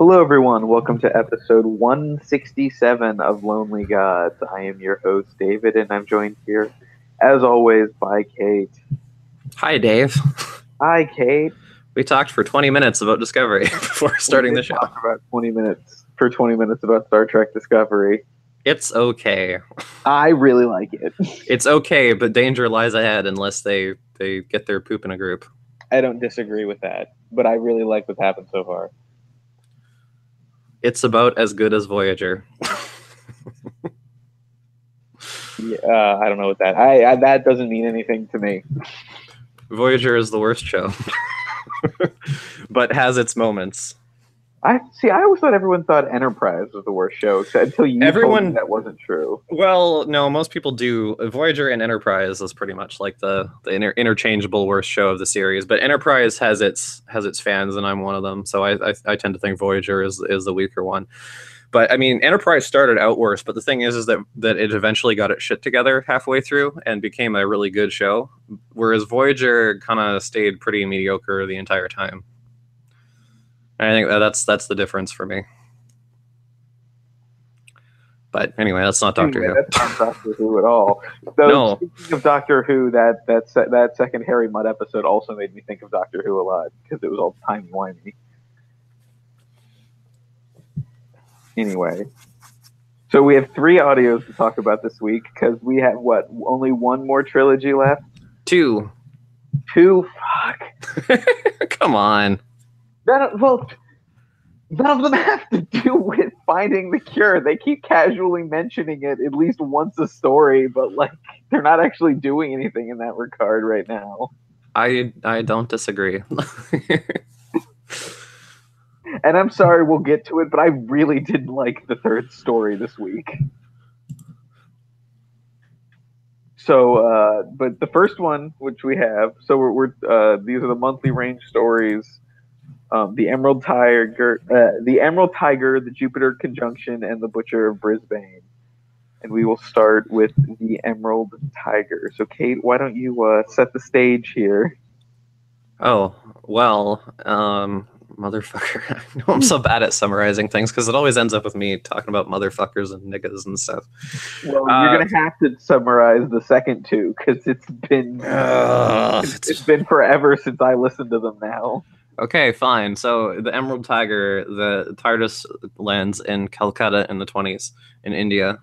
Hello, everyone. Welcome to episode 167 of Lonely Gods. I am your host, David, and I'm joined here, as always, by Kate. Hi, Dave. Hi, Kate. We talked for 20 minutes about Discovery before starting the show. Talk about 20 minutes about Star Trek Discovery. It's okay. I really like it. It's okay, but danger lies ahead unless they get their poop in a group. I don't disagree with that, but I really like what's happened so far. It's about as good as Voyager. Yeah, I don't know what that. That doesn't mean anything to me. Voyager is the worst show, but has its moments. I always thought everyone thought Enterprise was the worst show until you told me that wasn't true. Well, no, most people do. Voyager and Enterprise is pretty much like the interchangeable worst show of the series. But Enterprise has its fans, and I'm one of them. So I tend to think Voyager is the weaker one. But I mean, Enterprise started out worse. But the thing is that it eventually got its shit together halfway through and became a really good show. Whereas Voyager kind of stayed pretty mediocre the entire time. I think that's the difference for me. But anyway, that's not Doctor Who. That's not Doctor Who at all. So, no. Speaking of Doctor Who, that second Harry Mudd episode also made me think of Doctor Who a lot because it was all timey-wimey. Anyway, so we have 3 audios to talk about this week because we have, only one more trilogy left? 2. 2? Fuck. Come on. None of them have to do with finding the cure. They keep casually mentioning it at least once a story, but they're not actually doing anything in that regard right now. I don't disagree. And I'm sorry, we'll get to it, but I really didn't like the 3rd story this week. So, but the first one, which we have, so we're these are the monthly range stories. The Emerald Tiger, the Jupiter Conjunction, and the Butcher of Brisbane. And we will start with the Emerald Tiger. So, Kate, why don't you set the stage here? Oh, well, motherfucker. I know I'm so bad at summarizing things because it always ends up with me talking about motherfuckers and niggas and stuff. Well, you're going to have to summarize the second 2 because it's been forever since I listened to them now. Okay, fine. So the Emerald Tiger, the TARDIS lands in Calcutta in the 20s in India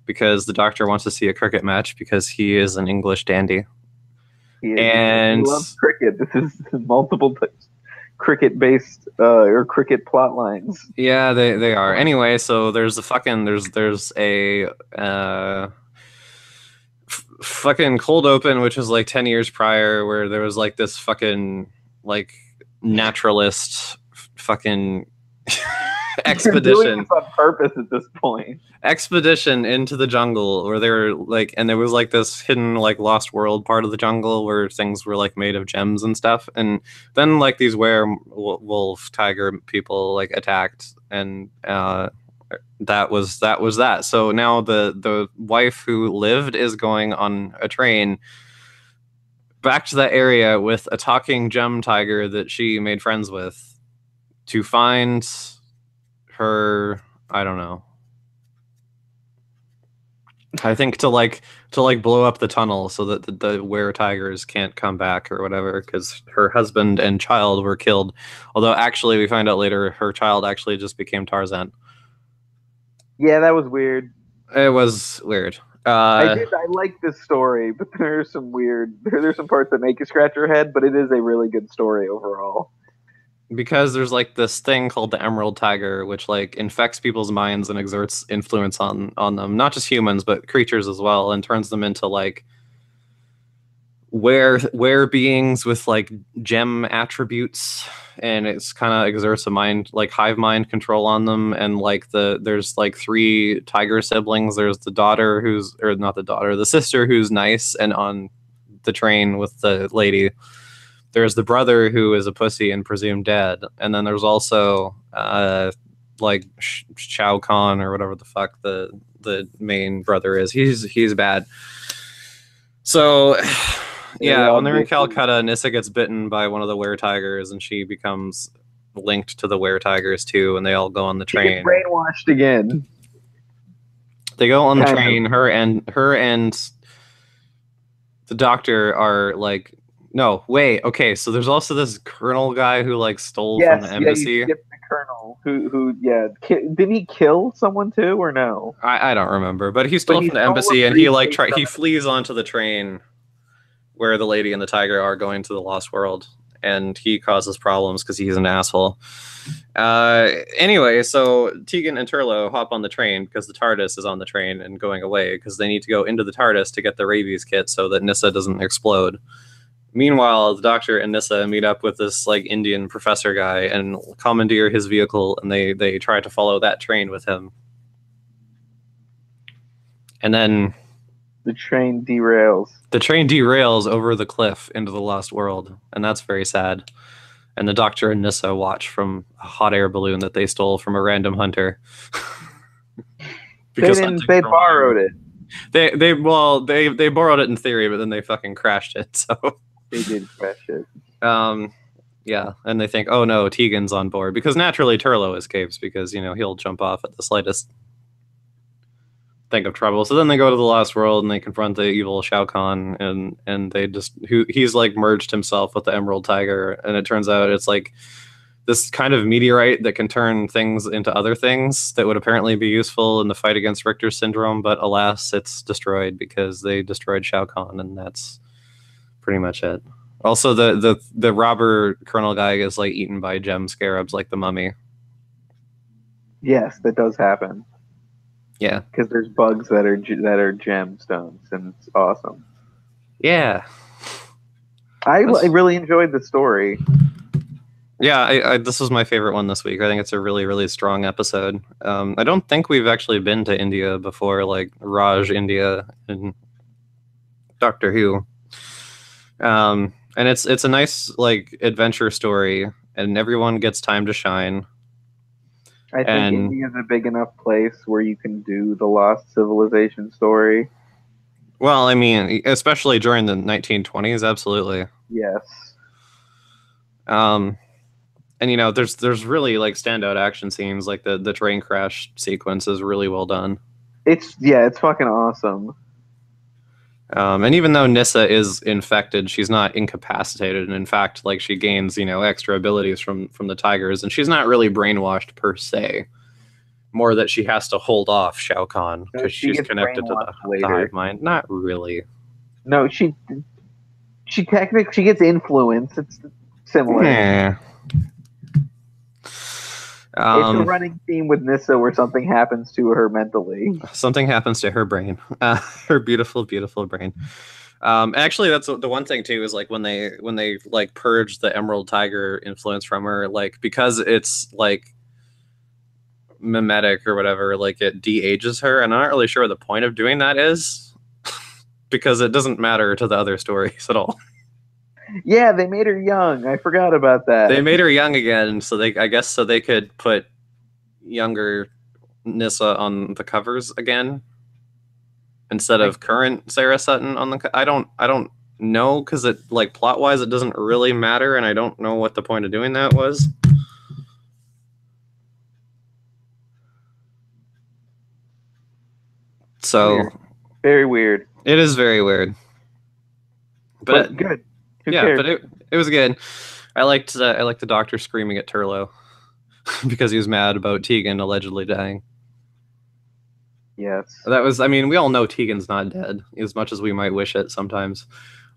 because the Doctor wants to see a cricket match because he is an English dandy. He loves cricket. This is multiple cricket-based or cricket plot lines. Yeah, they are. Anyway, so there's a fucking cold open, which is 10 years prior, where there was this fucking naturalist fucking expedition. Doing this on purpose at this point. Expedition into the jungle where they were and there was this hidden lost world part of the jungle where things were made of gems and stuff, and then these werewolf tiger people attacked, and that was that. So now the wife who lived is going on a train back to that area with a talking gem tiger that she made friends with to find her, I don't know. I think to blow up the tunnel so that the were tigers can't come back or whatever, because her husband and child were killed. Although actually we find out later her child actually just became Tarzan. Yeah, that was weird. It was weird. I like this story, but there's some parts that make you scratch your head, but it is a really good story overall. Because there's this thing called the Emerald Tiger, which infects people's minds and exerts influence on them, not just humans but creatures as well, and turns them into were beings with gem attributes, and it's kind of exerts a mind hive mind control on them. And there's 3 tiger siblings. There's the sister who's nice and on the train with the lady. There's the brother who is a pussy and presumed dead, and then there's also Shao Kahn or whatever the fuck the main brother is. He's bad. So yeah, when they're in Calcutta, Nyssa gets bitten by one of the were tigers, and she becomes linked to the were-tigers too, and they all go on the She gets train. brainwashed again. They go on the Kind of. train. Her and the doctor are like, no, wait, okay. So there's also this colonel guy who like stole from the embassy. Yeah, you skipped the colonel who did he kill someone too or no? I don't remember, but he stole he from the stole a embassy, and he like briefcase he from it. flees onto the train where the lady and the tiger are going to the Lost World, and he causes problems because he's an asshole. Anyway, so Tegan and Turlough hop on the train because the TARDIS is on the train and going away because they need to go into the TARDIS to get the rabies kit so that Nyssa doesn't explode. Meanwhile, the Doctor and Nyssa meet up with this like Indian professor guy and commandeer his vehicle, and they try to follow that train with him. And then The train derails. the train derails over the cliff into the Lost World, and that's very sad. And the Doctor and Nyssa watch from a hot air balloon that they stole from a random hunter. They borrowed it. They borrowed it in theory, but then they fucking crashed it. So They did crash it. Yeah, and they think, oh no, Tegan's on board, because naturally Turlough escapes because he'll jump off at the slightest think of trouble. So then they go to the Lost World and they confront the evil Shao Kahn, and they just he's like merged himself with the Emerald Tiger, and it turns out it's like this kind of meteorite that can turn things into other things that would apparently be useful in the fight against Richter syndrome, but alas, it's destroyed because they destroyed Shao Kahn, and that's pretty much it. Also, the robber colonel guy is like eaten by gem scarabs like the mummy. Yes, that does happen. Yeah, because there's bugs that are gemstones, and it's awesome. Yeah, I really enjoyed the story. Yeah, this was my favorite one this week. I think it's a really, really strong episode. I don't think we've actually been to India before, like Raj India and Doctor Who. And it's a nice like adventure story, and everyone gets time to shine. I think India is a big enough place where you can do the Lost Civilization story. Well, I mean, especially during the 1920s, absolutely. Yes. And there's really like standout action scenes, like the train crash sequence is really well done. It's fucking awesome. And even though Nyssa is infected, she's not incapacitated, and in fact, like she gains extra abilities from the tigers, and she's not really brainwashed per se. More that she has to hold off Shao Kahn because she's connected to the hive mind. Not really. No, she technically she gets influence. It's similar. Yeah. It's a running theme with Nyssa where something happens to her mentally. Something happens to her brain. Her beautiful, beautiful brain. Actually, that's the one thing too, is like when they like purge the Emerald Tiger influence from her, like because it's like mimetic or whatever, like it de-ages her, and I'm not really sure what the point of doing that is, because it doesn't matter to the other stories at all. Yeah, they made her young. I forgot about that. They made her young again, so they could put younger Nyssa on the covers again instead of current Sarah Sutton on the. I don't know, because it like plot wise it doesn't really matter, and I don't know what the point of doing that was. So weird. Very weird. It is very weird, but good. Who cares? But it was good. I liked the Doctor screaming at Turlough because he was mad about Tegan allegedly dying. Yes. That was. I mean, we all know Tegan's not dead, as much as we might wish it sometimes.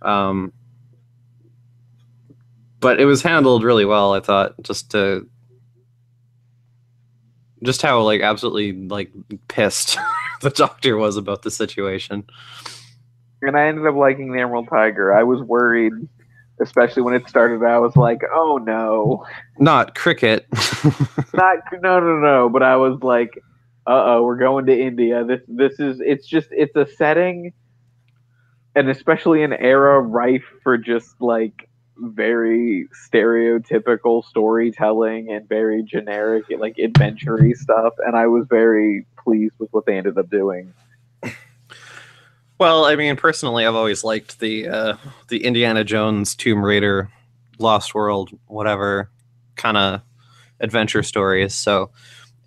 But it was handled really well, I thought. Just how like absolutely like pissed the Doctor was about the situation. And I ended up liking the Emerald Tiger. I was worried, especially when it started. I was like, "Oh no!" Not cricket. No. But I was like, "Uh-oh, we're going to India. It's a setting, and especially an era rife for just like very stereotypical storytelling and very generic like adventure-y stuff." And I was very pleased with what they ended up doing. Well, I mean, personally, I've always liked the Indiana Jones, Tomb Raider, Lost World, whatever kind of adventure stories. So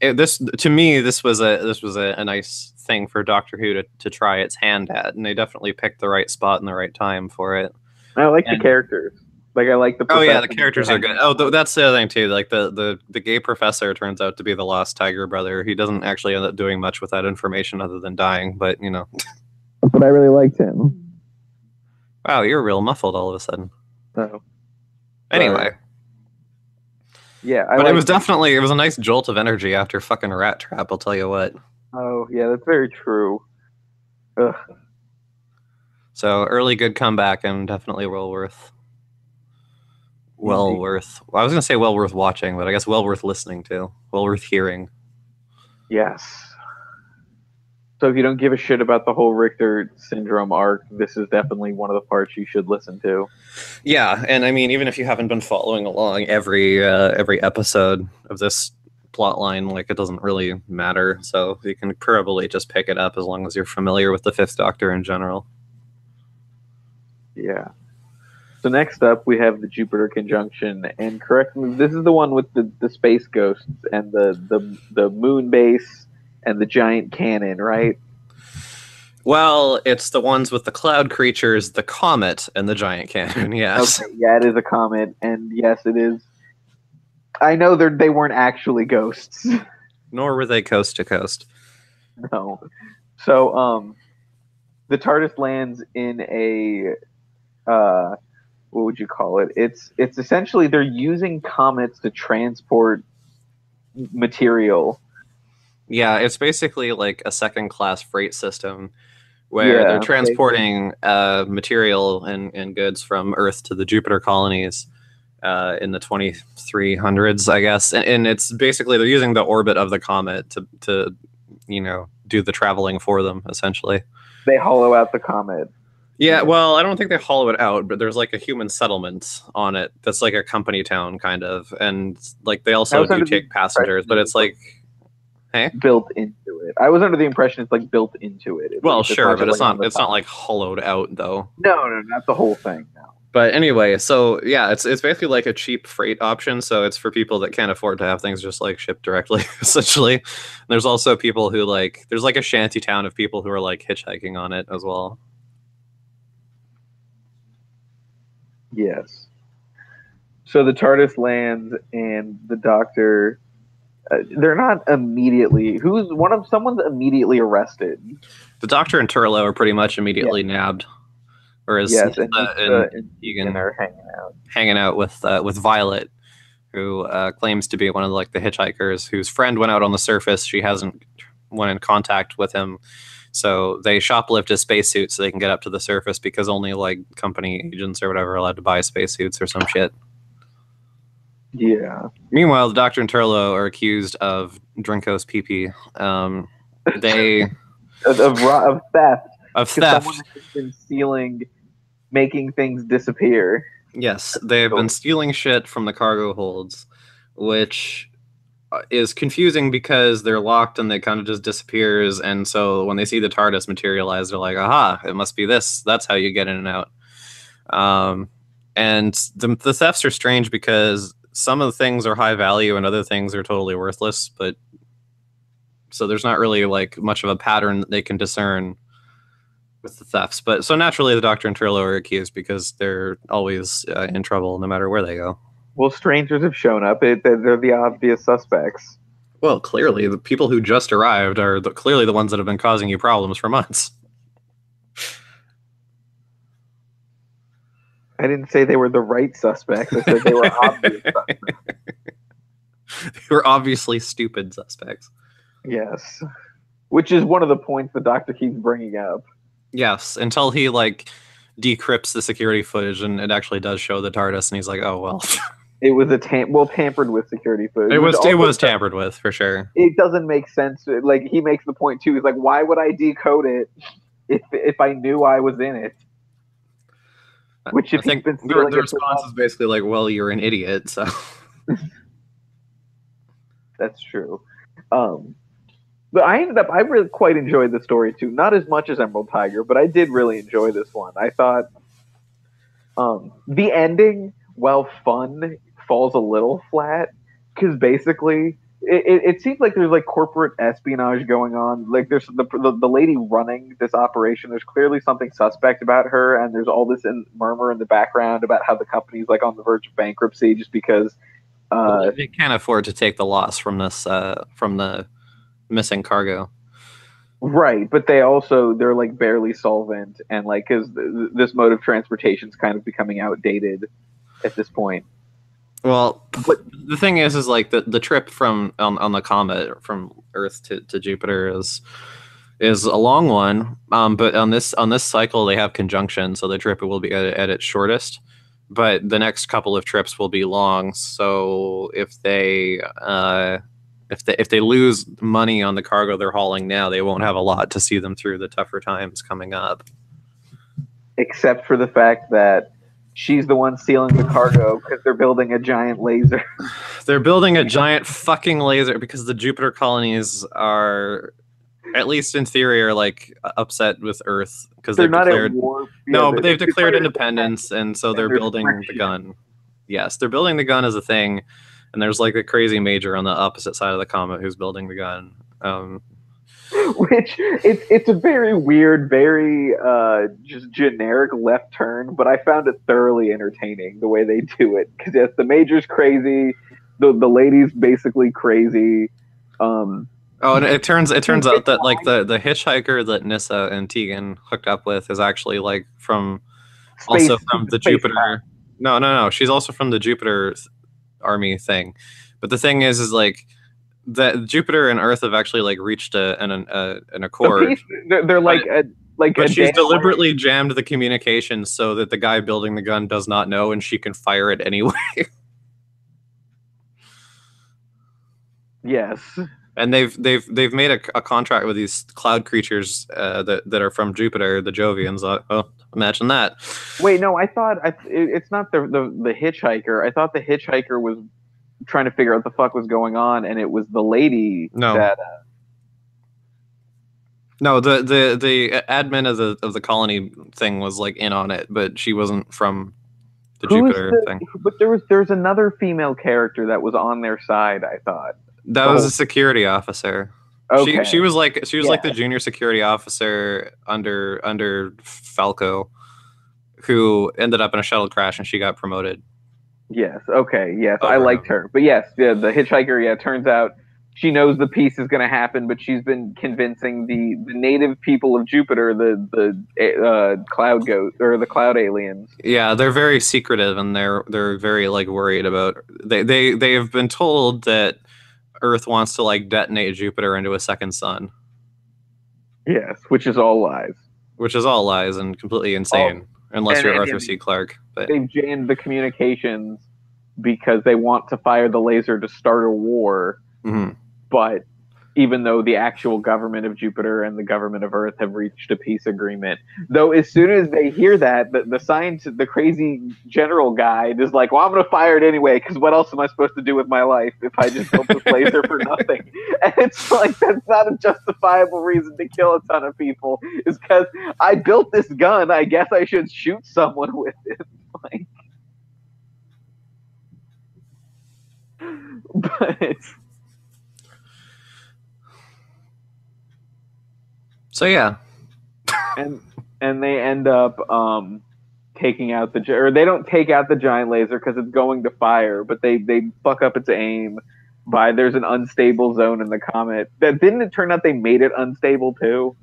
this to me this was a nice thing for Doctor Who to try its hand at, and they definitely picked the right spot and the right time for it. I like the And characters. Like I like the. oh yeah, the professor characters are good. Oh, that's the other thing too. Like the gay professor turns out to be the lost tiger brother. He doesn't actually end up doing much with that information other than dying. But you know, But I really liked him. wow, you're real muffled all of a sudden. So, Anyway, yeah, but it was definitely a nice jolt of energy after fucking Rat Trap. I'll tell you what. Oh yeah, that's very true. Ugh. So early good comeback and definitely well worth. Well worth. Well, I was gonna say well worth watching, but I guess well worth listening to. Well worth hearing. Yes. So if you don't give a shit about the whole Richter syndrome arc, this is definitely one of the parts you should listen to. Yeah, and I mean, even if you haven't been following along every episode of this plot line, like it doesn't really matter. So you can probably just pick it up as long as you're familiar with the Fifth Doctor in general. Yeah. So next up, we have the Jupiter conjunction, and correct me, this is the one with the space ghosts and the moon base and the giant cannon, right? Well, it's the ones with the cloud creatures, the comet, and the giant cannon. Yes. Okay, yeah, it is a comet, and yes, it is. I know they weren't actually ghosts. Nor were they coast to coast. No. So, the TARDIS lands in a what would you call it? It's essentially they're using comets to transport material. Yeah, it's basically like a second-class freight system where they're transporting material and goods from Earth to the Jupiter colonies in the 2300s, I guess. And it's basically they're using the orbit of the comet to do the traveling for them, essentially. They hollow out the comet. Yeah, well, I don't think they hollow it out, but there's like a human settlement on it that's like a company town, kind of. And like they also do take passengers, but it's like... Hey? Built into it. I was under the impression it's like built into it. Well, sure, but it's not like hollowed out though. No, not the whole thing. No. But anyway, so yeah, it's basically like a cheap freight option. So it's for people that can't afford to have things just like shipped directly, essentially. And there's also people who there's like a shanty town of people who are like hitchhiking on it as well. Yes. So the TARDIS lands and the Doctor. They're not immediately. Someone's immediately arrested. The Doctor and Turlough are pretty much immediately nabbed. Whereas Nyssa and Tegan are hanging out with Violet, who claims to be one of the hitchhikers whose friend went out on the surface. She hasn't went in contact with him, so they shoplift his spacesuit so they can get up to the surface because only like company agents or whatever are allowed to buy spacesuits or some shit. Yeah. Meanwhile, the Doctor and Turlough are accused of Drinko's pee-pee. They of theft. Of theft. Someone has been stealing, making things disappear. Yes, they've been stealing shit from the cargo holds, which is confusing because they're locked and they kind of just disappears. And so when they see the TARDIS materialize, they're like, aha, it must be this. That's how you get in and out. And the thefts are strange because some of the things are high value and other things are totally worthless. But so there's not really like much of a pattern that they can discern with the thefts. But so naturally the Doctor and Turlough are accused because they're always in trouble no matter where they go. Well, strangers have shown up. They're the obvious suspects. Well, clearly the people who just arrived are clearly the ones that have been causing you problems for months. I didn't say they were the right suspects. I said they were obvious suspects. They were obviously stupid suspects. Yes. Which is one of the points the Doctor keeps bringing up. Yes, until he decrypts the security footage and it actually does show the TARDIS and he's like, oh well. It was tampered with security footage. It was tampered with for sure. It doesn't make sense. Like he makes the point too. He's like, why would I decode it if I knew I was in it? Which I think the response is basically like, well, you're an idiot, so. That's true. But I really quite enjoyed the story too. Not as much as Emerald Tiger, but I did really enjoy this one. I thought the ending, while fun, falls a little flat because basically it seems like there's like corporate espionage going on. Like there's the lady running this operation. There's clearly something suspect about her, and there's all this murmur in the background about how the company's like on the verge of bankruptcy just because. They can't afford to take the loss from this from the missing cargo. Right, but they're like barely solvent, and like because this mode of transportation is kind of becoming outdated at this point. Well, But the thing is like the trip from on the comet from Earth to Jupiter is a long one. But on this cycle they have conjunction, so the trip will be at its shortest. But the next couple of trips will be long. So if they lose money on the cargo they're hauling now, they won't have a lot to see them through the tougher times coming up. except for the fact that she's the one stealing the cargo because they're building a giant laser. They're building a giant fucking laser because the Jupiter colonies are, at least in theory, are like upset with Earth because they've declared war. no, Yeah, but they've declared independence, and so they're building the gun. Yes, they're building the gun as a thing, and there's like a crazy major on the opposite side of the comet who's building the gun. Which it's a very weird, very just generic left turn, but I found it thoroughly entertaining the way they do it because yes, the major's crazy, the lady's basically crazy. Oh, and it turns out that like the hitchhiker that Nyssa and Tegan hooked up with is actually like from the Jupiter. No. She's also from the Jupiter army thing. But the thing is like that Jupiter and Earth have actually like reached an accord. They're like but she's deliberately jammed the communication so that the guy building the gun does not know, and she can fire it anyway. Yes. And they've made a contract with these cloud creatures that are from Jupiter, the Jovians. Oh, imagine that. Wait, no, I thought it's not the hitchhiker. I thought the hitchhiker was trying to figure out what the fuck was going on, and it was the lady that. No, the admin of the colony thing was like in on it, but she wasn't from the Jupiter thing. But there's another female character that was on their side. I thought that was a security officer. Okay. She was like the junior security officer under Falco, who ended up in a shuttle crash, and she got promoted. Yes. Okay. Yes, I liked her. But yes, the hitchhiker. Yeah, turns out she knows the piece is going to happen, but she's been convincing the native people of Jupiter, the cloud ghost or the cloud aliens. Yeah, they're very secretive, and they're very like worried about. They have been told that Earth wants to like detonate Jupiter into a second sun. Yes, which is all lies. Which is all lies and completely insane. Unless you're Arthur C. Clarke. But they've jammed the communications because they want to fire the laser to start a war. Mm-hmm. But even though the actual government of Jupiter and the government of Earth have reached a peace agreement, though as soon as they hear that, the crazy general guy is like, well, I'm going to fire it anyway, because what else am I supposed to do with my life if I just built this laser for nothing? And it's like, that's not a justifiable reason to kill a ton of people. It's because I built this gun, I guess I should shoot someone with it. Like, but... So yeah, and they end up taking out or they don't take out the giant laser because it's going to fire, but they fuck up its aim by there's an unstable zone in the comet. Didn't it turn out they made it unstable too?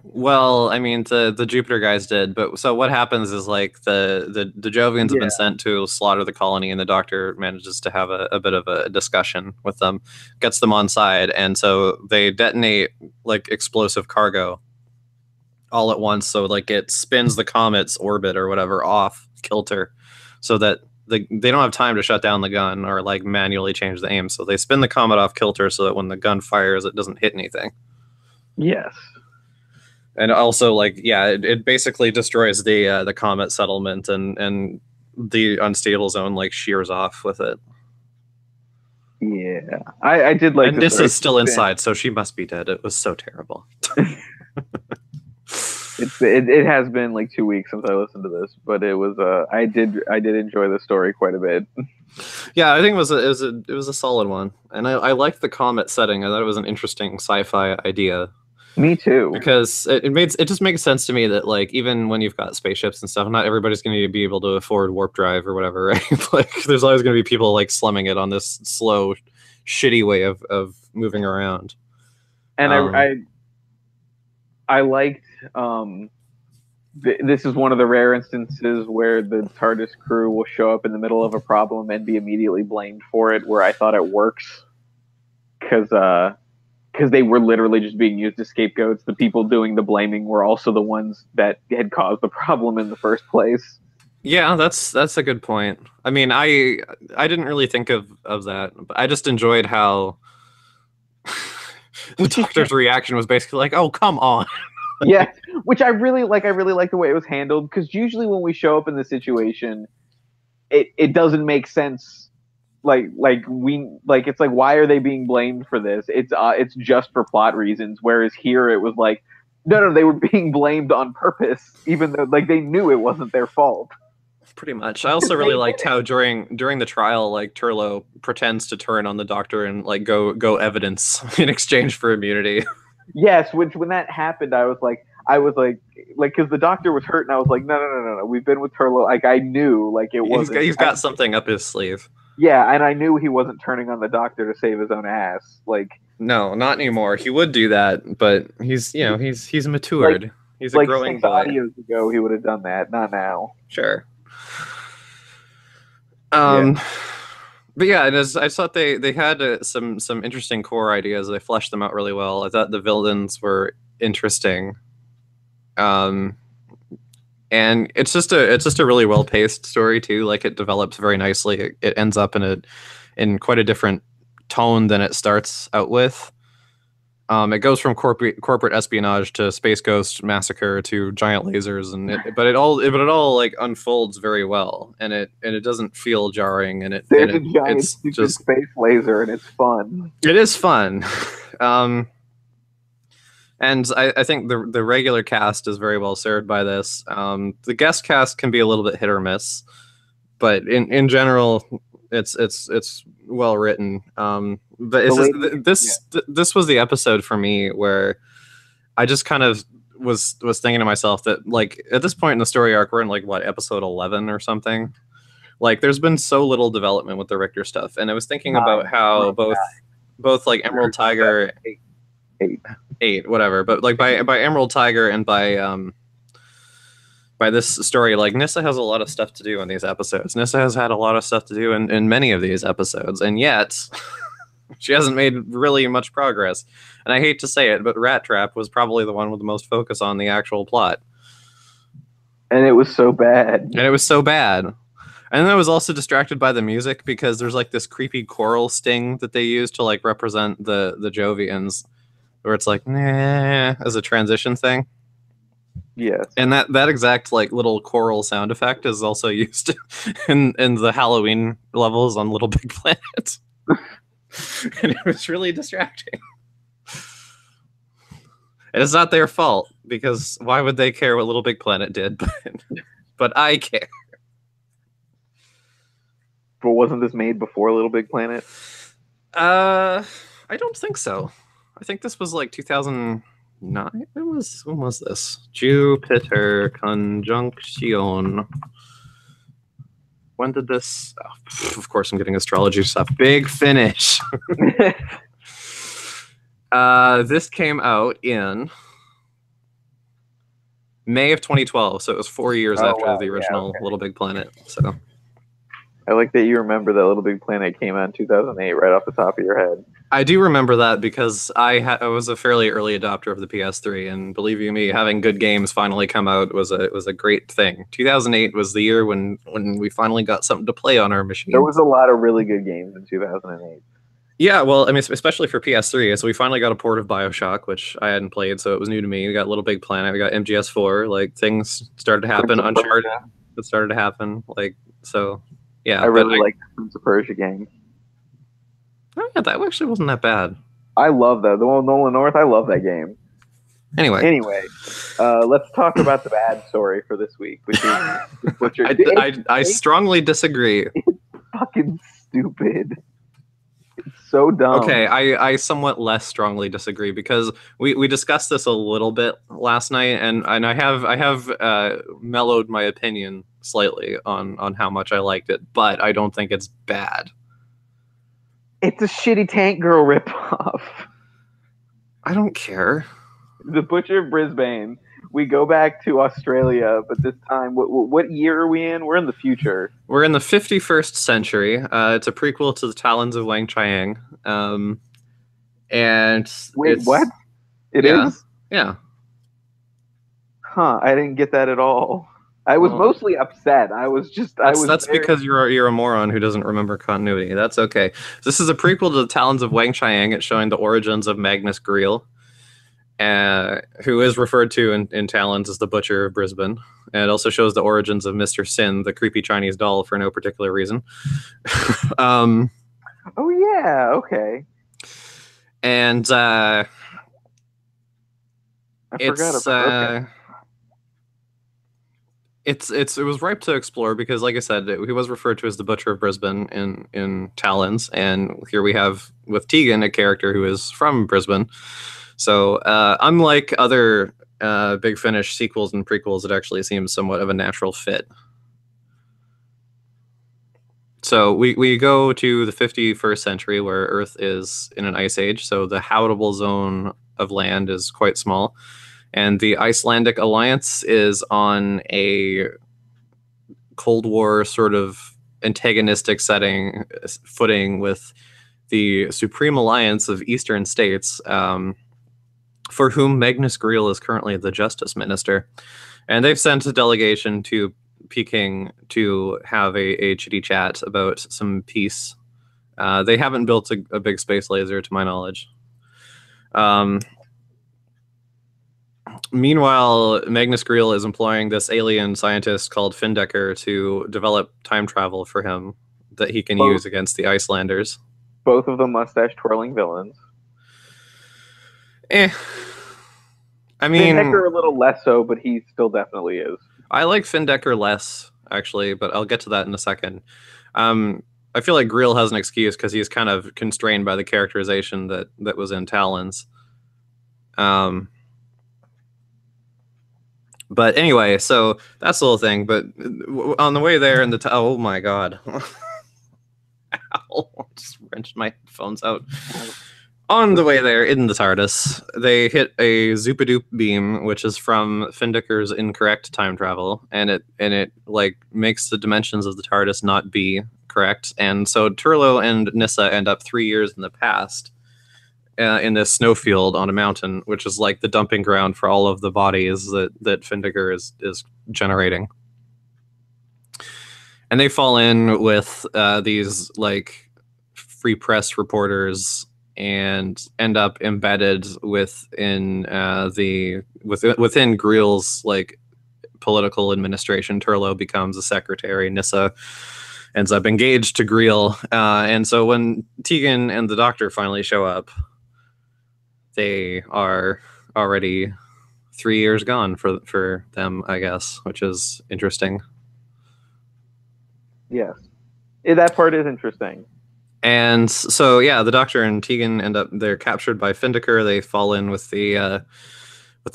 Well, I mean, the Jupiter guys did, but so what happens is like the Jovians have been sent to slaughter the colony, and the Doctor manages to have a bit of a discussion with them, gets them on side, and so they detonate like explosive cargo all at once, so like it spins the comet's orbit or whatever off kilter, so that they don't have time to shut down the gun or like manually change the aim, so they spin the comet off kilter so that when the gun fires, it doesn't hit anything. Yes. And also, like, yeah, it basically destroys the comet settlement, and the unstable zone like shears off with it. Yeah, I did like. And Nyssa's still inside, so she must be dead. It was so terrible. It's It has been like 2 weeks since I listened to this, but it was I did enjoy the story quite a bit. Yeah, I think it was a solid one, and I liked the comet setting. I thought it was an interesting sci-fi idea. Me too. Because it just makes sense to me that like even when you've got spaceships and stuff, not everybody's going to be able to afford warp drive or whatever, right? Like there's always going to be people like slumming it on this slow, shitty way of moving around. And I liked this is one of the rare instances where the TARDIS crew will show up in the middle of a problem and be immediately blamed for it, where I thought it works because they were literally just being used as scapegoats. The people doing the blaming were also the ones that had caused the problem in the first place. Yeah, that's a good point. I mean, I didn't really think of that, but I just enjoyed how the Doctor's reaction was basically like, "Oh, come on." Yeah, which I really like. I really like the way it was handled, because usually when we show up in this situation, it doesn't make sense. It's like, why are they being blamed for this? It's just for plot reasons. Whereas here it was like, no, they were being blamed on purpose, even though like they knew it wasn't their fault. Pretty much. I also really liked how during the trial, like Turlough pretends to turn on the Doctor and like go evidence in exchange for immunity. Yes, which when that happened, I was like, because the Doctor was hurt, and I was like, no, we've been with Turlough. Like I knew, like it wasn't. He's got something up his sleeve. Yeah, and I knew he wasn't turning on the Doctor to save his own ass. Like no, not anymore. He would do that, but he's matured. Like, he's a growing 6 boy. audios ago, he would have done that. Not now. Sure. But yeah, and I thought they had some interesting core ideas. They fleshed them out really well. I thought the villains were interesting. And it's just a really well paced story too. Like it develops very nicely. It ends up in quite a different tone than it starts out with. It goes from corporate espionage to space ghost massacre to giant lasers, but it all like unfolds very well, and it doesn't feel jarring, and it's just space laser, and it's fun. It is fun. And I think the regular cast is very well served by this. The guest cast can be a little bit hit or miss, but in general, it's well written. But this was the episode for me where I just kind of was thinking to myself that like at this point in the story arc, we're in like what, episode 11 or something. Like there's been so little development with the Richter stuff, and I was thinking about how both like Emerald Tiger. Eight, whatever. But like by Emerald Tiger and by this story, like Nyssa has a lot of stuff to do in these episodes. Nyssa has had a lot of stuff to do in many of these episodes, and yet she hasn't made really much progress. And I hate to say it, but Rat Trap was probably the one with the most focus on the actual plot. And it was so bad. And then I was also distracted by the music, because there's like this creepy choral sting that they use to like represent the Jovians, where it's like nah as a transition thing. Yes. And that exact like little choral sound effect is also used in the Halloween levels on Little Big Planet. And it was really distracting. And it's not their fault, because why would they care what Little Big Planet did? But I care. But wasn't this made before Little Big Planet? I don't think so. I think this was like 2009. When was this? Jupiter conjunction. When did this? Oh, of course, I'm getting astrology stuff. Big Finish. This came out in May of 2012, so it was 4 years after the original Little Big Planet. So I like that you remember that Little Big Planet came out in 2008 right off the top of your head. I do remember that, because I was a fairly early adopter of the PS3, and believe you me, having good games finally come out was a great thing. 2008 was the year when we finally got something to play on our machine. There was a lot of really good games in 2008. Yeah, well, I mean, especially for PS3. So we finally got a port of BioShock, which I hadn't played, so it was new to me. We got Little Big Planet, we got MGS4. Like things started to happen. Uncharted, it started to happen. Like so, yeah. I really like the Prince of Persia game. Oh yeah, that actually wasn't that bad. I love that. The one with Nolan North, I love that game. Anyway, let's talk about the bad story for this week, which is the Butcher. I strongly disagree. It's fucking stupid. It's so dumb. Okay, I somewhat less strongly disagree because we discussed this a little bit last night, and I have mellowed my opinion slightly on how much I liked it, but I don't think it's bad. It's a shitty Tank Girl ripoff. I don't care. The Butcher of Brisbane. We go back to Australia, but this time, what year are we in? We're in the future. We're in the 51st century. It's a prequel to the Talons of Wang Chiang. And wait, what? It is? Yeah. Huh? I didn't get that at all. I was mostly upset. That's because you're a moron who doesn't remember continuity. That's okay. This is a prequel to the Talons of Wang Chiang. It's showing the origins of Magnus Greel, who is referred to in Talons as the Butcher of Brisbane. And it also shows the origins of Mr. Sin, the creepy Chinese doll, for no particular reason. Oh yeah, okay. And I forgot about it was ripe to explore because, like I said, he was referred to as the Butcher of Brisbane in Talons, and here we have with Tegan a character who is from Brisbane. So unlike other Big Finish sequels and prequels, it actually seems somewhat of a natural fit. So we go to the 51st century where Earth is in an ice age, so the habitable zone of land is quite small. And the Icelandic Alliance is on a Cold War sort of antagonistic footing with the Supreme Alliance of Eastern States, for whom Magnus Greel is currently the Justice Minister. And they've sent a delegation to Peking to have a chitty chat about some peace. They haven't built a big space laser, to my knowledge. Meanwhile, Magnus Greel is employing this alien scientist called Findecker to develop time travel for him that he can use against the Icelanders. Both of them mustache-twirling villains. I mean, Findecker a little less so, but he still definitely is. I like Findecker less, actually, but I'll get to that in a second. I feel like Greel has an excuse because he's kind of constrained by the characterization that was in Talons. But anyway, so that's the whole thing. But on the way there, oh my god, ow! Just wrenched my headphones out. On the way there, in the TARDIS, they hit a Zoopadoop beam, which is from Findecker's incorrect time travel, and it like makes the dimensions of the TARDIS not be correct, and so Turlough and Nyssa end up 3 years in the past. In this snowfield on a mountain, which is like the dumping ground for all of the bodies that Findecker is generating. And they fall in with these like free press reporters and end up embedded within Greel's like political administration. Turlough becomes a secretary. Nyssa ends up engaged to Greel. And so when Tegan and the Doctor finally show up, they are already 3 years gone for them, I guess, which is interesting. Yes. That part is interesting. And so, yeah, the Doctor and Tegan they're captured by Findecker. They fall in with the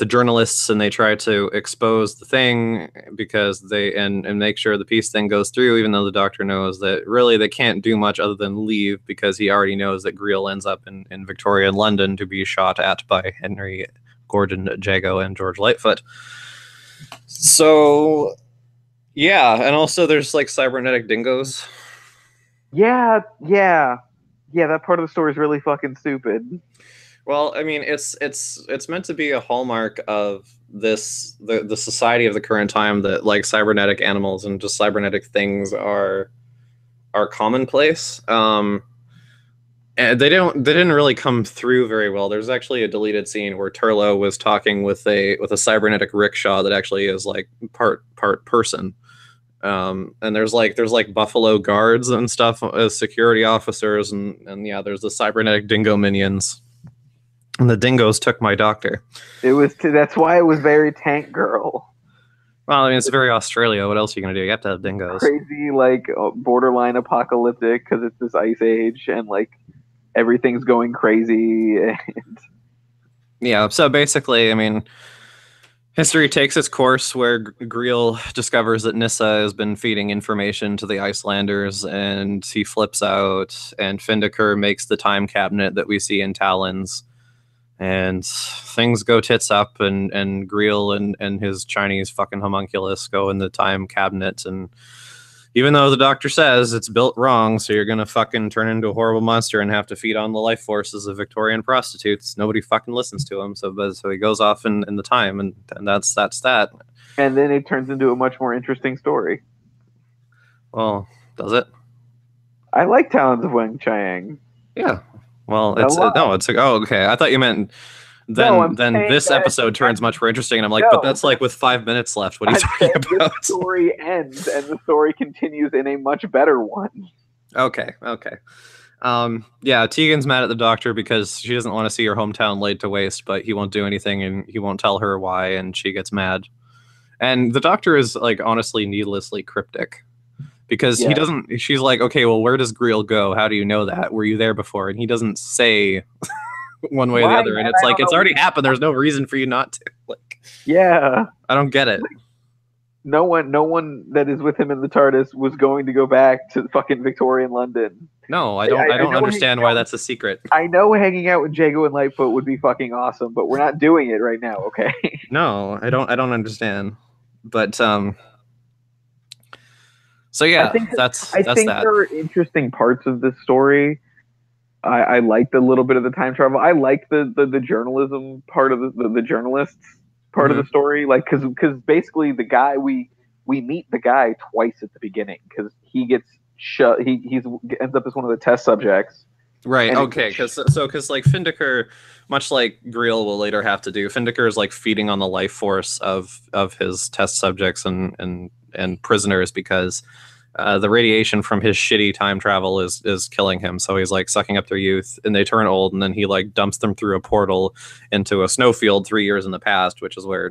journalists, and they try to expose the thing because and make sure the peace thing goes through, even though the Doctor knows that really they can't do much other than leave because he already knows that Greel ends up in Victorian London to be shot at by Henry Gordon Jago and George Lightfoot. So, yeah, and also there's like cybernetic dingoes. Yeah, that part of the story is really fucking stupid. Well, I mean, it's meant to be a hallmark of the society of the current time that like cybernetic animals and just cybernetic things are commonplace. And they didn't really come through very well. There's actually a deleted scene where Turlough was talking with a cybernetic rickshaw that actually is like part person. And there's like buffalo guards and stuff as security officers, and yeah, there's the cybernetic dingo minions. And the dingoes took my doctor. That's why it was very Tank Girl. Well, I mean, it's very Australia. What else are you going to do? You have to have dingoes. Crazy, like, borderline apocalyptic, because it's this ice age, and, like, everything's going crazy. And... Yeah, so basically, I mean, history takes its course where Greel discovers that Nyssa has been feeding information to the Icelanders, and he flips out, and Findeker makes the time cabinet that we see in Talons. And things go tits up, and Greel and his Chinese fucking homunculus go in the time cabinet. And even though the doctor says it's built wrong, so you're gonna fucking turn into a horrible monster and have to feed on the life forces of Victorian prostitutes, nobody fucking listens to him. So he goes off in the time, and that's that. And then it turns into a much more interesting story. Well, does it? I like Talons of Weng Chiang. Yeah. Well, it's oh, okay. I thought you meant then this episode turns much more interesting, and I'm like, but that's like with 5 minutes left. What are you talking about? The story ends, and the story continues in a much better one. Okay. Yeah, Tegan's mad at the doctor because she doesn't want to see her hometown laid to waste, but he won't do anything, and he won't tell her why, and she gets mad. And the doctor is, like, honestly needlessly cryptic. Because he doesn't, she's like, okay, well, where does Greel go? How do you know that? Were you there before? And he doesn't say one way or the other. And it's like, it's already happened. There's no reason for you not to. Like, yeah. I don't get it. No one that is with him in the TARDIS was going to go back to fucking Victorian London. No, I don't understand why that's a secret. I know hanging out with Jago and Lightfoot would be fucking awesome, but we're not doing it right now, okay? No, I don't understand. But, so yeah, I think there are interesting parts of this story. I like the little bit of the time travel. I like the journalism part of the journalists part of the story, like because basically the guy we meet the guy twice at the beginning because he gets shut. He ends up as one of the test subjects. Right. Okay. Because like Findeker, much like Greel will later have to do, Findeker is like feeding on the life force of his test subjects and prisoners because the radiation from his shitty time travel is killing him. So he's like sucking up their youth, and they turn old, and then he like dumps them through a portal into a snowfield 3 years in the past, which is where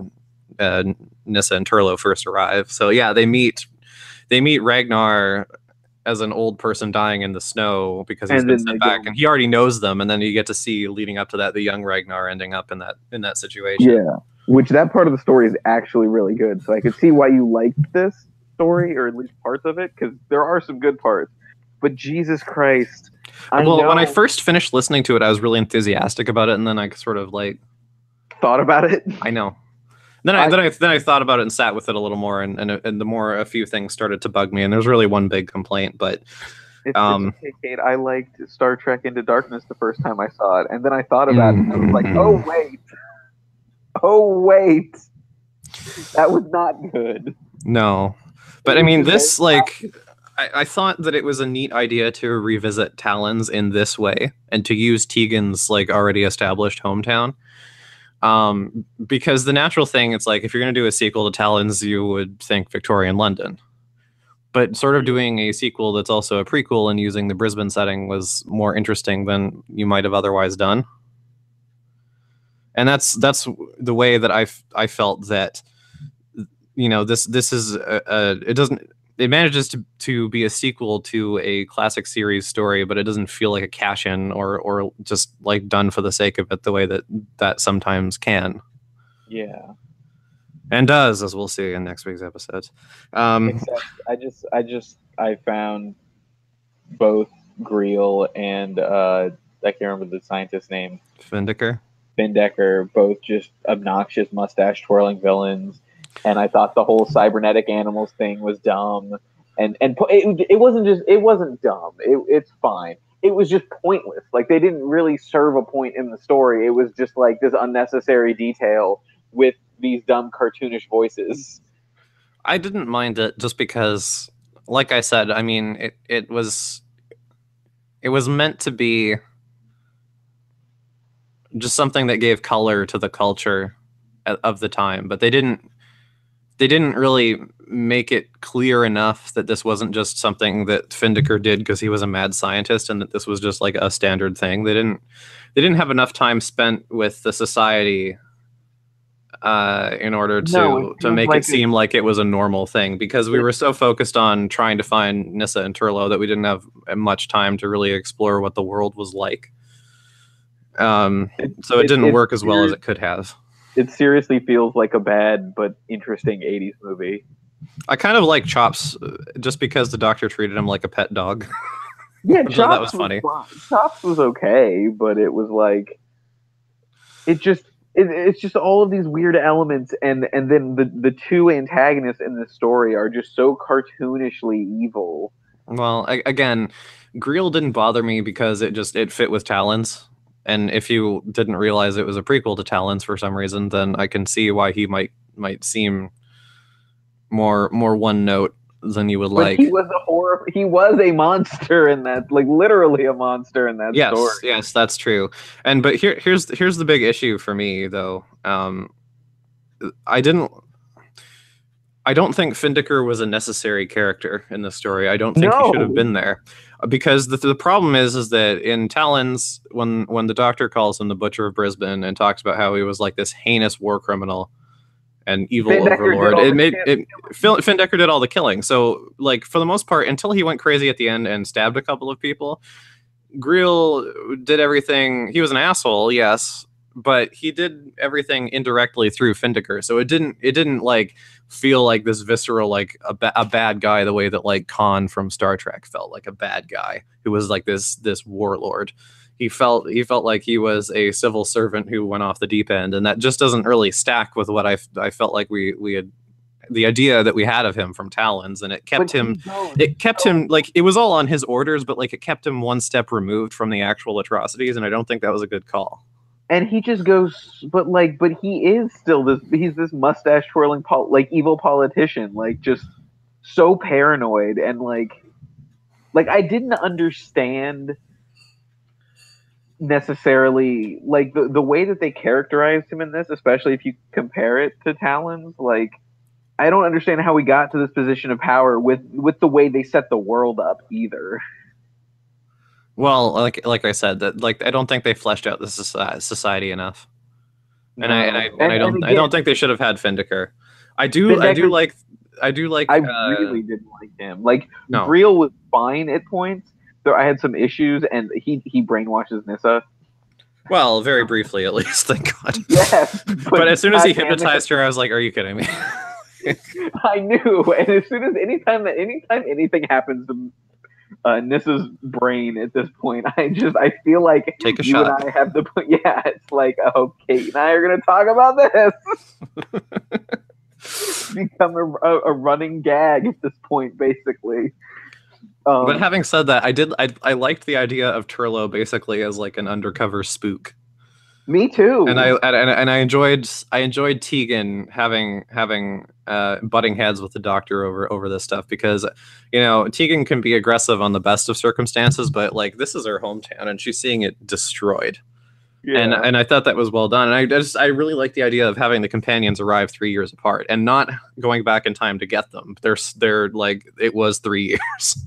Nyssa and Turlough first arrive. So yeah, they meet Ragnar as an old person dying in the snow because he's been sent back, and he already knows them. And then you get to see leading up to that the young Ragnar ending up in that situation. Yeah, which that part of the story is actually really good. So I could see why you liked this story, or at least parts of it, because there are some good parts. But Jesus Christ, when I first finished listening to it, I was really enthusiastic about it, and then I sort of like thought about it. I know. Then I thought about it and sat with it a little more, and the more a few things started to bug me, and there's really one big complaint, but it's okay, Kate. I liked Star Trek Into Darkness the first time I saw it, and then I thought about it, and I was like, oh wait, that was not good. No, but I mean, this like. I thought that it was a neat idea to revisit Talons in this way and to use Tegan's like already established hometown. Because the natural thing, it's like if you're going to do a sequel to Talons, you would think Victorian London. But sort of doing a sequel that's also a prequel and using the Brisbane setting was more interesting than you might have otherwise done. And that's the way that I felt that, you know, this is it manages to be a sequel to a classic series story, but it doesn't feel like a cash-in or just like done for the sake of it the way that sometimes can. Yeah. And does, as we'll see in next week's episode. Except I found both Greel and I can't remember the scientist's name. Findeker, both just obnoxious mustache twirling villains. And I thought the whole cybernetic animals thing was dumb, and it wasn't dumb. It's fine. It was just pointless. Like they didn't really serve a point in the story. It was just like this unnecessary detail with these dumb cartoonish voices. I didn't mind it just because, like I said, I mean it was meant to be just something that gave color to the culture of the time, but they didn't they didn't really make it clear enough that this wasn't just something that Findecker did because he was a mad scientist, and that this was just like a standard thing. They didn't have enough time spent with the society in order to make it seem like it was a normal thing, because we were so focused on trying to find Nyssa and Turlough that we didn't have much time to really explore what the world was like. So it didn't work as well as it could have. It seriously feels like a bad but interesting 80s movie. I kind of like Chops just because the doctor treated him like a pet dog. Yeah, Chops that was funny. Chops was okay, but it was like it's just all of these weird elements, and then the two antagonists in this story are just so cartoonishly evil. Well, again, Greel didn't bother me because it fit with Talons. And if you didn't realize it was a prequel to Talons for some reason, then I can see why he might seem more one note than you would like. He was he was a monster in that, like literally a monster in that story. Yes, that's true. But here's the big issue for me though. I don't think Findecker was a necessary character in the story. I don't think he should have been there. Because the problem is that in Talons, when the doctor calls him the Butcher of Brisbane and talks about how he was like this heinous war criminal and evil overlord, Findecker did all the killing. So like for the most part, until he went crazy at the end and stabbed a couple of people, Greel did everything. He was an asshole, yes, but he did everything indirectly through Findecker. So it didn't like feel like this visceral, like a bad guy, the way that like Khan from Star Trek felt like a bad guy who was like this warlord. He felt like he was a civil servant who went off the deep end, and that just doesn't really stack with what I felt like we had, the idea that we had of him from Talons. And it kept him like it was all on his orders, but like it kept him one step removed from the actual atrocities, and I don't think that was a good call. And he just goes, but he is still he's this mustache twirling evil politician, like just so paranoid, and like I didn't understand necessarily like the way that they characterized him in this, especially if you compare it to Talons. Like I don't understand how we got to this position of power with the way they set the world up either. Well, like I said, that like I don't think they fleshed out the society enough, and I don't think they should have had Findecker. I really didn't like him. Like Greel was fine at points. So I had some issues, and he brainwashes Nyssa. Well, very briefly at least, thank God. Yes, but as soon as he hypnotized her, I was like, "Are you kidding me?" I knew, and as soon as anytime anything happens to Nyssa's brain at this point, I feel like take a shot. And I have it's like, oh, Kate and I are going to talk about this. Become a running gag at this point, basically. But having said that, I liked the idea of Turlough basically as like an undercover spook. Me too. And I enjoyed Tegan having butting heads with the doctor over this stuff, because Tegan can be aggressive on the best of circumstances, but like this is her hometown and she's seeing it destroyed. Yeah. And I thought that was well done. And I really like the idea of having the companions arrive 3 years apart and not going back in time to get them. They're like it was 3 years.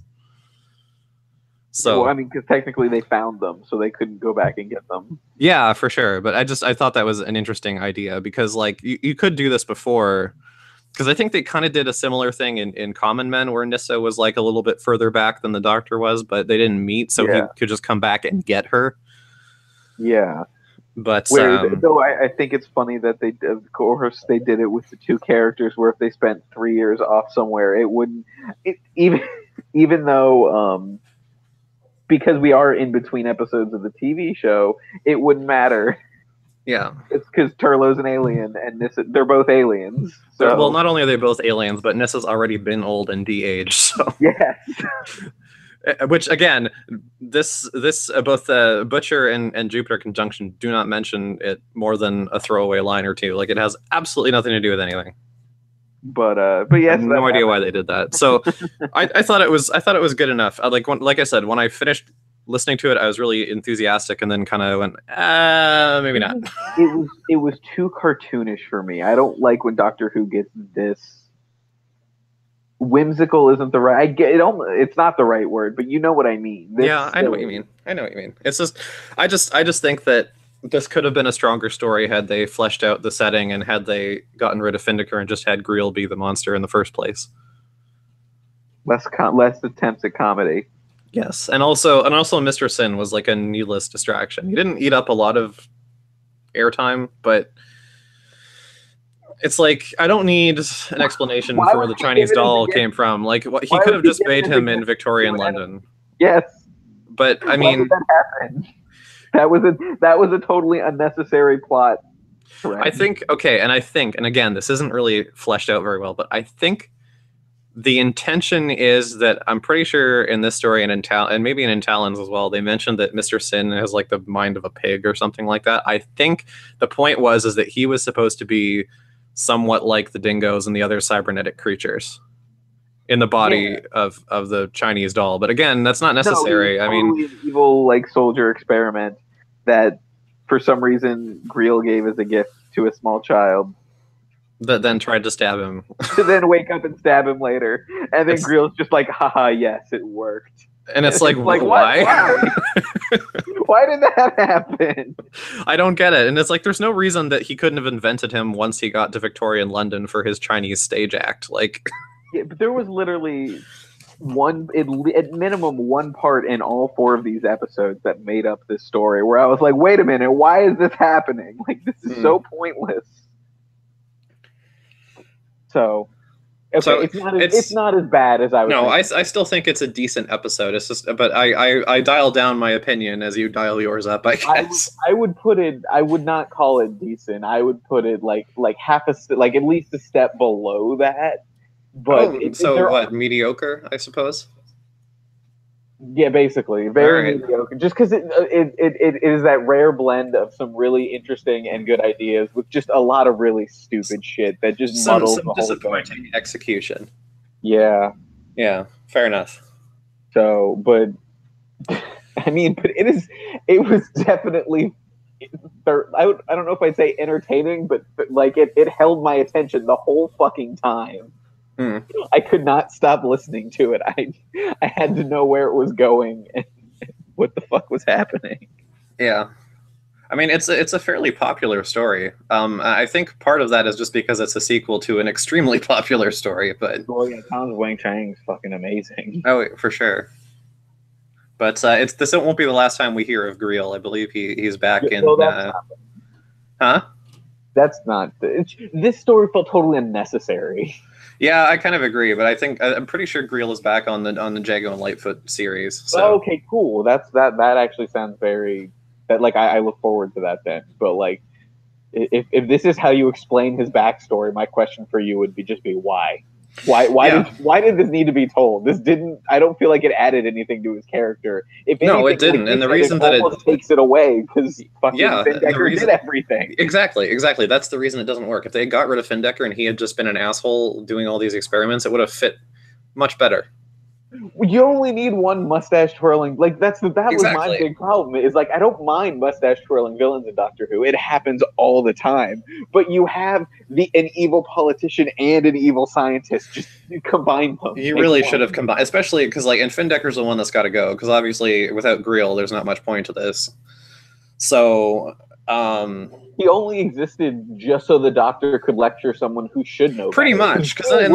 So well, I mean, because technically they found them, so they couldn't go back and get them. Yeah, for sure. But I thought that was an interesting idea, because like you could do this before, because I think they kind of did a similar thing in Common Men, where Nyssa was like a little bit further back than the Doctor was, but they didn't meet, so he could just come back and get her. Yeah. But though I think it's funny that they did it with the two characters, where if they spent 3 years off somewhere, it wouldn't even though because we are in between episodes of the TV show, it wouldn't matter. Yeah, it's because Turlough's an alien, and they're both aliens. So. Well, not only are they both aliens, but Nyssa's already been old and de-aged. So yes. Which again, this both the Butcher and Jupiter conjunction do not mention it more than a throwaway line or two. Like it has absolutely nothing to do with anything. But yes, I have no idea why they did that. So I thought it was good enough. Like I said, when I finished listening to it, I was really enthusiastic, and then kind of went, maybe not. It was too cartoonish for me. I don't like when Doctor Who gets this whimsical isn't the right. I get it. It's not the right word, but you know what I mean. Yeah, I know what you mean. I know what you mean. It's just, I just think that this could have been a stronger story had they fleshed out the setting and had they gotten rid of Findecker and just had Greel be the monster in the first place. Less attempts at comedy. Yes, and also Mr. Sin was like a needless distraction. He didn't eat up a lot of airtime, but it's like I don't need an explanation for where the Chinese doll came from. Like he could have just made him in Victorian London. Yes, but I mean, why did that happen? That was a totally unnecessary plot. I think and again, this isn't really fleshed out very well, but I think the intention is that I'm pretty sure in this story and maybe in Talons as well, they mentioned that Mr. Sin has like the mind of a pig or something like that. I think the point is that he was supposed to be somewhat like the dingoes and the other cybernetic creatures in the body of the Chinese doll. But again, that's not necessary. I mean, an evil like soldier experiment that for some reason Greel gave as a gift to a small child. That then tried to stab him. To then wake up and stab him later. And then Greel's just like, haha, yes, it worked. And it's like why? Why did that happen? I don't get it. And it's like, there's no reason that he couldn't have invented him once he got to Victorian London for his Chinese stage act. Like, yeah, but there was literally at minimum one part in all 4 of these episodes that made up this story where I was like, wait a minute, why is this happening? Like, this is so pointless. So, okay, so it's not as bad as I would. No, I still think it's a decent episode. It's just, but I dial down my opinion as you dial yours up. I guess I would put it. I would not call it decent. I would put it like at least a step below that. But mediocre, I suppose. Yeah, basically, very mediocre. Just because it is that rare blend of some really interesting and good ideas with just a lot of really stupid shit that just muddles the whole disappointing execution. Yeah, fair enough. So, but I mean, but it was definitely. I don't know if I'd say entertaining, but like it held my attention the whole fucking time. I could not stop listening to it. I had to know where it was going and what the fuck was happening. Yeah, I mean it's a fairly popular story. I think part of that is just because it's a sequel to an extremely popular story. But Talons of Wang Chang's fucking amazing. Oh, for sure. But this won't be the last time we hear of Greel. I believe he's back in. That's not. This story felt totally unnecessary. Yeah, I kind of agree, but I'm pretty sure Greel is back on the Jago and Lightfoot series. So. Okay, cool. That actually sounds very. That like I look forward to that then. But like, if this is how you explain his backstory, my question for you would be why? Why did this need to be told? This didn't. I don't feel like it added anything to his character. If anything, it didn't, and the reason that it takes it away because Findecker did everything. Exactly. That's the reason it doesn't work. If they got rid of Findecker and he had just been an asshole doing all these experiments, it would have fit much better. You only need one mustache twirling. Like was my big problem. Is like I don't mind mustache twirling villains in Doctor Who. It happens all the time. But you have an evil politician and an evil scientist. Just combine them. You really should have combined, especially because and Findecker's the one that's got to go because obviously without Greel, there's not much point to this. So. He only existed just so the Doctor could lecture someone who should know. Pretty much, because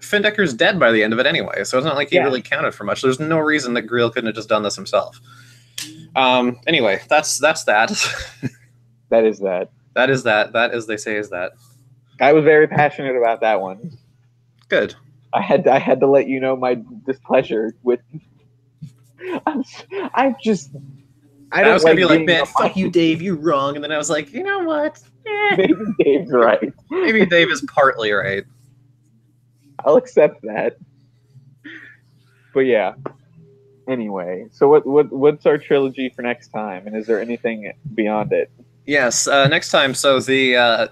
Findecker's dead by the end of it anyway, so it's not like he really counted for much. There's no reason that Greel couldn't have just done this himself. Anyway, that's that. That is that. That is that. That, as they say, is that. I was very passionate about that one. Good. I had to let you know my displeasure with. I was gonna be like, man, fuck you, Dave, you're wrong. And then I was like, you know what? Maybe Dave's right. Maybe Dave is partly right. I'll accept that. But yeah. Anyway, so what's our trilogy for next time, and is there anything beyond it? Yes, next time. So the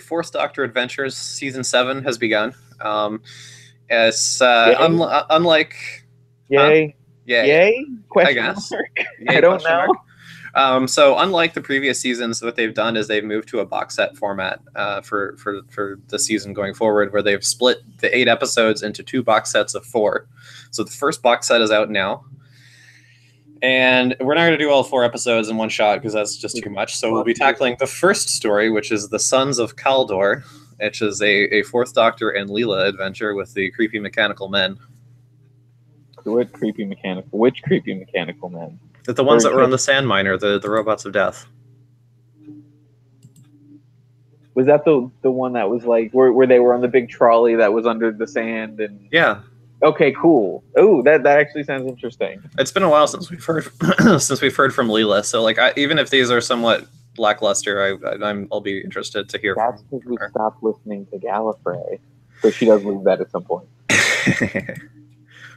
Fourth Doctor Adventures season 7 has begun. It's unlike yay. Yay. Yay? Question I guess. mark? Yay, I don't know. Mark. So unlike the previous seasons, what they've done is they've moved to a box set format for the season going forward, where they've split the 8 episodes into 2 box sets of 4. So the first box set is out now, and we're not going to do all 4 episodes in one shot because that's just too much. So we'll be tackling the first story, which is The Sons of Kaldor, which is a 4th Doctor and Leela adventure with the creepy mechanical men. Which creepy mechanical men? The ones that were on the Sand Miner, the robots of death. Was that the one that was like where they were on the big trolley that was under the sand and? Yeah. Okay, cool. Oh, that actually sounds interesting. It's been a while since we've heard from Leela, so like even if these are somewhat lackluster, I'll be interested to hear. That's because we stopped listening to Gallifrey, so she does leave that at some point.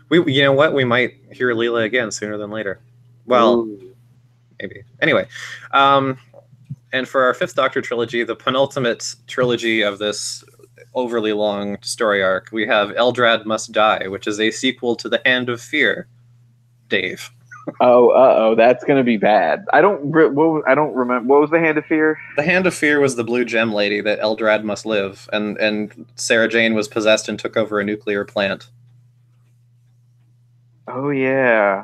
You know what? We might hear Leela again sooner than later. Well, Ooh. Maybe. Anyway, and for our 5th Doctor trilogy, the penultimate trilogy of this overly long story arc, we have Eldrad Must Die, which is a sequel to The Hand of Fear. Dave. Oh, that's gonna be bad. I don't remember. What was the Hand of Fear? The Hand of Fear was the blue gem lady that Eldrad must live, and Sarah Jane was possessed and took over a nuclear plant. Oh yeah,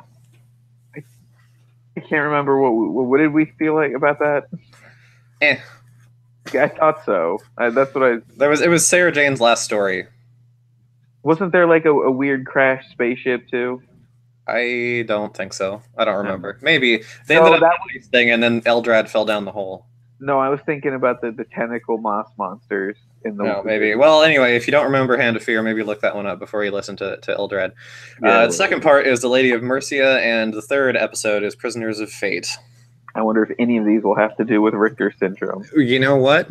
I can't remember what did we feel like about that. I thought so. That's what It was Sarah Jane's last story. Wasn't there like a weird crash spaceship too? I don't think so. I don't remember. Maybe they ended up doing this thing, and then Eldrad fell down the hole. No, I was thinking about the tentacle moss monsters in the. No, maybe. Well, anyway, if you don't remember Hand of Fear, maybe look that one up before you listen to Eldrad. The second part is The Lady of Mercia, and the 3rd episode is Prisoners of Fate. I wonder if any of these will have to do with Richter syndrome. You know what?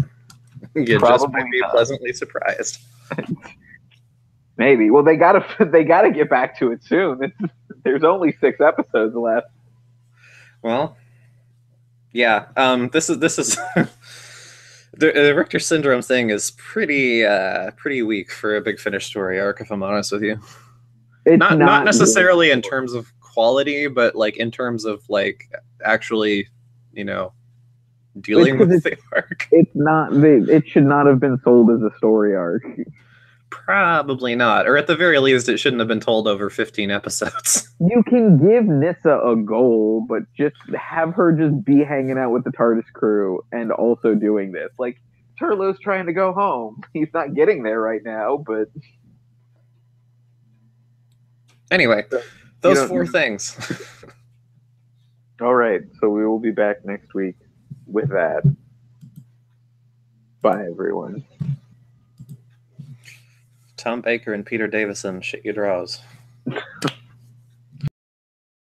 You just might be pleasantly surprised. Maybe. Well, they gotta get back to it soon. There's only 6 episodes left. Well, yeah. This is the Richter syndrome thing is pretty weak for a Big Finish story arc. If I'm honest with you, It's not necessarily in terms of quality, but like in terms of like actually, dealing with the arc. It's not. It should not have been sold as a story arc. Probably not, or at the very least, it shouldn't have been told over 15 episodes. You can give Nyssa a goal, but just have her just be hanging out with the TARDIS crew and also doing this. Like, Turlough's trying to go home. He's not getting there right now, but... Anyway, those 4 things. All right, so we will be back next week with that. Bye, everyone. Tom Baker and Peter Davison, shit your draws.